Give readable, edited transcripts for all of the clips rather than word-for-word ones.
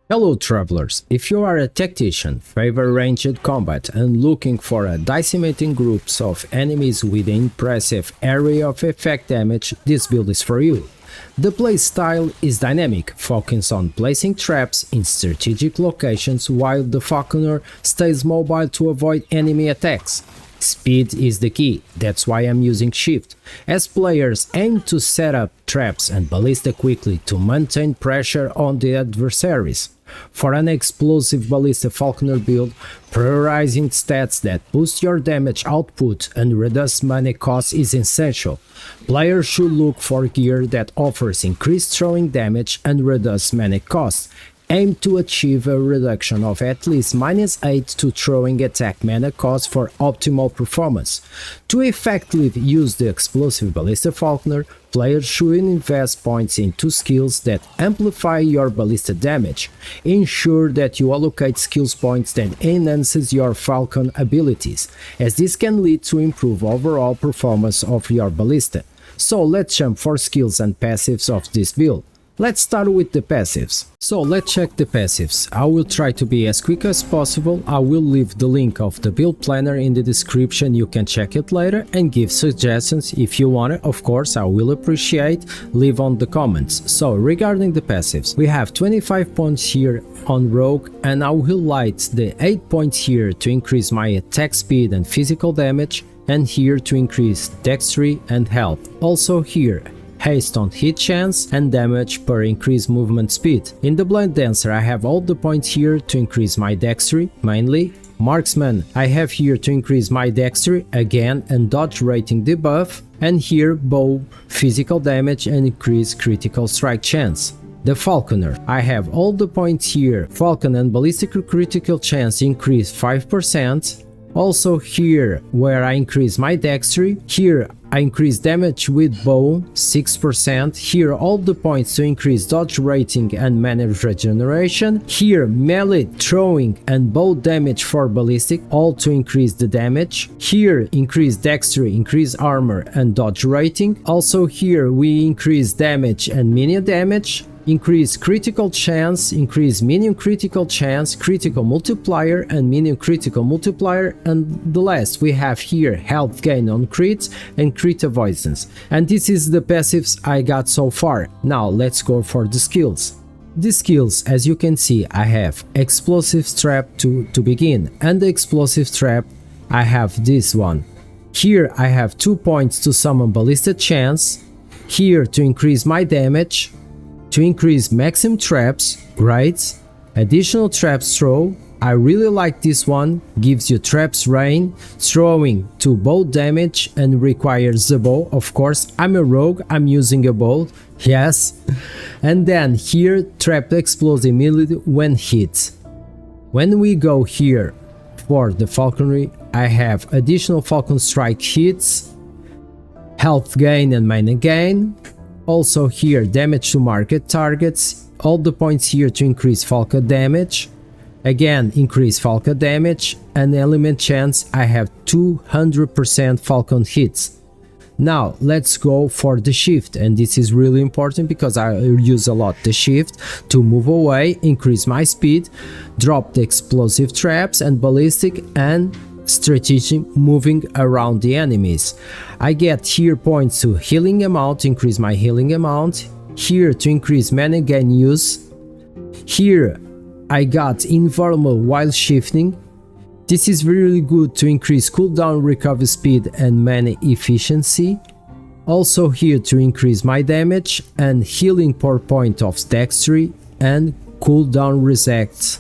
Hello travelers, if you are a tactician, favor ranged combat and looking for a decimating groups of enemies with an impressive area of effect damage, this build is for you. The playstyle is dynamic, focused on placing traps in strategic locations while the Falconer stays mobile to avoid enemy attacks. Speed is the key, that's why I'm using shift, as players aim to set up traps and Ballista quickly to maintain pressure on the adversaries. For an explosive Ballista Falconer build, prioritizing stats that boost your damage output and reduce mana cost is essential. Players should look for gear that offers increased throwing damage and reduce mana cost. Aim to achieve a reduction of at least -8 to throwing attack mana cost for optimal performance. To effectively use the explosive Ballista Falconer, players should invest points into skills that amplify your Ballista damage. Ensure that you allocate skills points that enhances your Falcon abilities, as this can lead to improve overall performance of your Ballista. So let's jump for skills and passives of this build. Let's start with the passives. So let's check the passives. I will try to be as quick as possible. I will leave the link of the build planner in the description, you can check it later and give suggestions if you want it. Of course, I will appreciate, leave on the comments. So regarding the passives, we have 25 points here on Rogue and I will light the 8 points here to increase my attack speed and physical damage, and here to increase dexterity and health. Also here, haste on hit chance and damage per increased movement speed. In the Blind Dancer I have all the points here to increase my dexterity, mainly. Marksman I have here to increase my dexterity again and dodge rating debuff, and here bow, physical damage and increase critical strike chance. The Falconer I have all the points here, Falcon and ballistic critical chance increase 5%. Also here where I increase my dexterity, here I increase damage with bow 6%, here all the points to increase dodge rating and mana regeneration, here melee, throwing and bow damage for ballistic, all to increase the damage, here increase dexterity, increase armor and dodge rating, also here we increase damage and minion damage, increase critical chance, increase minion critical chance, critical multiplier and minion critical multiplier, and the last we have here health gain on crits and crit avoidance. And this is the passives I got so far. Now let's go for the skills. The skills, as you can see, I have explosive trap to begin, and the explosive trap I have this one. Here I have 2 points to summon Ballista chance, here to increase my damage, to increase maximum traps, right? Additional traps throw, I really like this one, gives you traps rain, throwing to bow damage and requires a bow. Of course, I'm a rogue, I'm using a bow, yes. And then here, trap explodes immediately when hit. When we go here for the Falconry, I have additional Falcon strike hits, health gain and mana gain. Also here damage to market targets, all the points here to increase Falcon damage, again increase Falcon damage, and element chance I have 200% Falcon hits. Now let's go for the shift, and this is really important because I use a lot the shift to move away, increase my speed, drop the explosive traps and ballistic, and strategic moving around the enemies. I get here points to healing amount, increase my healing amount, here to increase mana gain use, here I got invulnerable while shifting. This is really good to increase cooldown, recovery speed and mana efficiency. Also here to increase my damage and healing per point of dexterity and cooldown resets.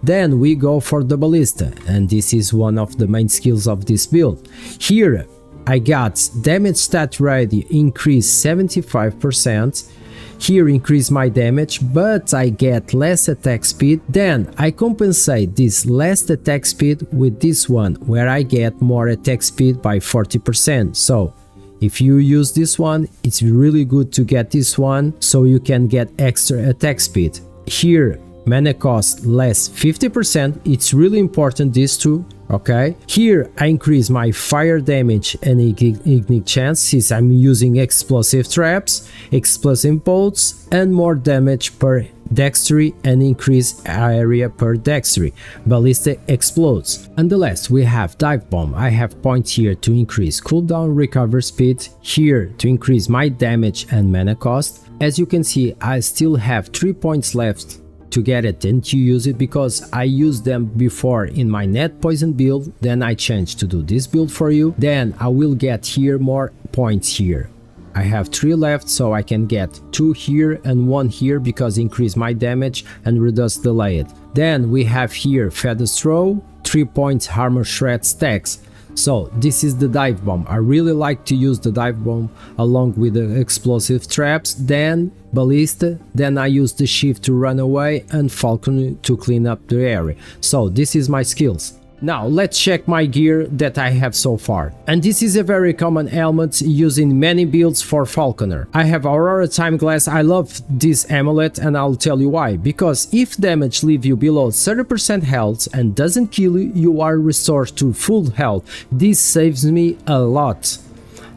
Then we go for the Ballista, and this is one of the main skills of this build. Here I got damage stat radius increase 75%, here increase my damage, but I get less attack speed. Then I compensate this less attack speed with this one, where I get more attack speed by 40%. So if you use this one, it's really good to get this one, so you can get extra attack speed. Here mana cost less 50%, it's really important these two, okay? Here I increase my fire damage and ignite chance since I'm using explosive traps, explosive bolts and more damage per dexterity and increase area per dexterity. Ballista explodes. And the last we have dive bomb. I have points here to increase cooldown, recover speed, here to increase my damage and mana cost. As you can see, I still have 3 points left to get it and to use it because I used them before in my net poison build. Then I changed to do this build for you. Then I will get here more points here. I have 3 left, so I can get 2 here and 1 here because increase my damage and reduce delay it. Then we have here feather throw, 3 points armor shred stacks. So this is the dive bomb. I really like to use the dive bomb along with the explosive traps, then Ballista, then I use the shift to run away and Falconer to clean up the area. So this is my skills. Now let's check my gear that I have so far. And this is a very common helmet used in many builds for Falconer. I have Aurora Time Glass. I love this amulet and I'll tell you why. Because if damage leaves you below 30% health and doesn't kill you, you are restored to full health. This saves me a lot.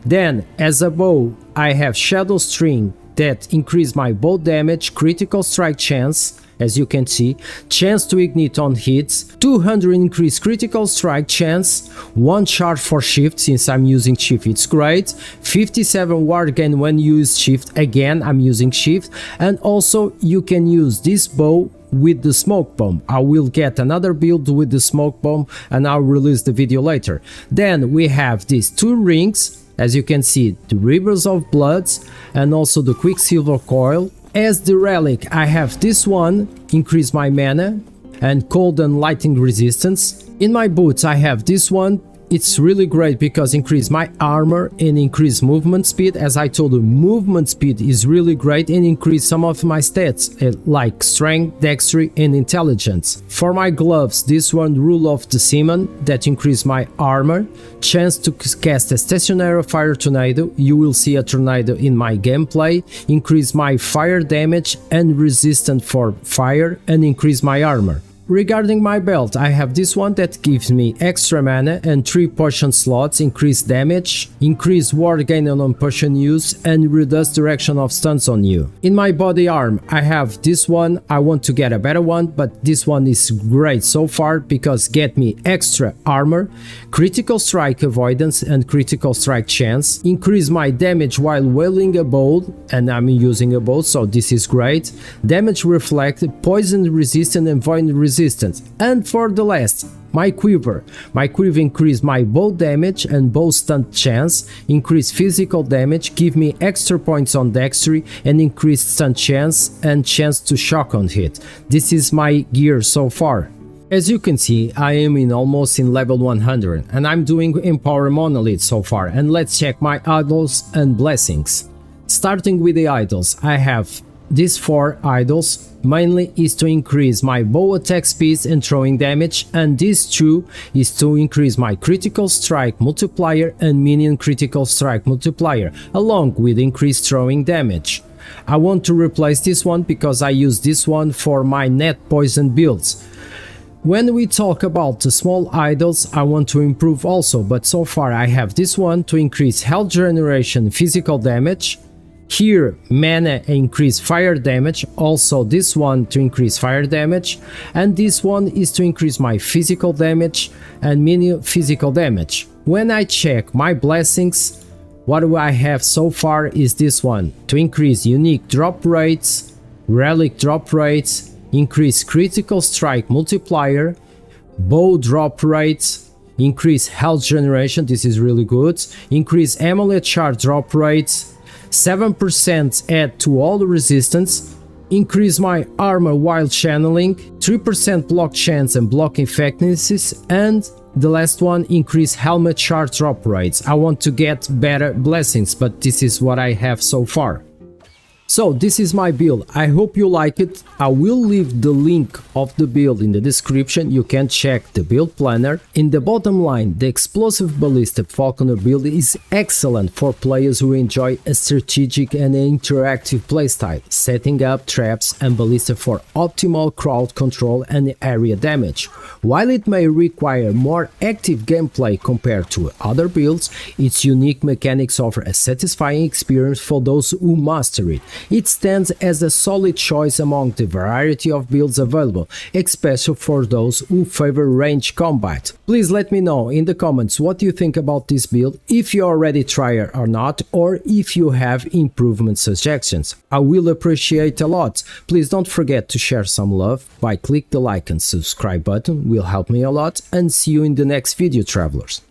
Then as a bow, I have Shadow String that increase my bow damage, critical strike chance, as you can see, chance to ignite on hits, 200 increase critical strike chance, 1 charge for shift since I'm using shift, it's great, 57 ward gain when you use shift, again I'm using shift, and also you can use this bow with the smoke bomb. I will get another build with the smoke bomb and I'll release the video later. Then we have these 2 rings, as you can see, the Rivers of Bloods and also the Quicksilver Coil. As the relic, I have this one, increase my mana and cold and lightning resistance. In my boots, I have this one. It's really great because increase my armor and increase movement speed. As I told you, movement speed is really great and increase some of my stats like strength, dexterity and intelligence. For my gloves, this one, Rule of Decimating, that increase my armor, chance to cast a stationary fire tornado. You will see a tornado in my gameplay, increase my fire damage and resistance for fire and increase my armor. Regarding my belt, I have this one that gives me extra mana and 3 potion slots, increase damage, increase ward gain on potion use and reduce direction of stuns on you. In my body arm, I have this one. I want to get a better one, but this one is great so far because get me extra armor, critical strike avoidance and critical strike chance, increase my damage while wielding a bow, and I'm using a bow, so this is great, damage reflect, poison resistant and void resistance. And for the last, my quiver increase my bow damage and bow stun chance, increase physical damage, give me extra points on dexterity and increase stun chance and chance to shock on hit. This is my gear so far. As you can see, I am almost in level 100 and I'm doing Empower Monolith so far, and let's check my idols and blessings. Starting with the idols, I have these 4 idols. Mainly is to increase my bow attack speed and throwing damage, and these 2 is to increase my critical strike multiplier and minion critical strike multiplier, along with increased throwing damage. I want to replace this one because I use this one for my net poison builds. When we talk about the small idols, I want to improve also, but so far I have this one to increase health generation, physical damage. Here, mana increase fire damage, also this one to increase fire damage, and this one is to increase my physical damage and mini physical damage. When I check my blessings, what do I have so far is this one, to increase unique drop rates, relic drop rates, increase critical strike multiplier, bow drop rates, increase health generation, this is really good, increase amulet shard drop rates, 7% add to all the resistance, increase my armor while channeling, 3% block chance and block effectiveness, and the last one, increase helmet shard drop rates. I want to get better blessings, but this is what I have so far. So this is my build. I hope you like it. I will leave the link of the build in the description. You can check the build planner. In the bottom line, the explosive Ballista Falconer build is excellent for players who enjoy a strategic and interactive playstyle, setting up traps and ballista for optimal crowd control and area damage. While it may require more active gameplay compared to other builds, its unique mechanics offer a satisfying experience for those who master it. It stands as a solid choice among the variety of builds available, especially for those who favor range combat. Please let me know in the comments what you think about this build, if you already try it or not, or if you have improvement suggestions. I will appreciate a lot. Please don't forget to share some love by click the like and subscribe button, will help me a lot, and see you in the next video, travelers.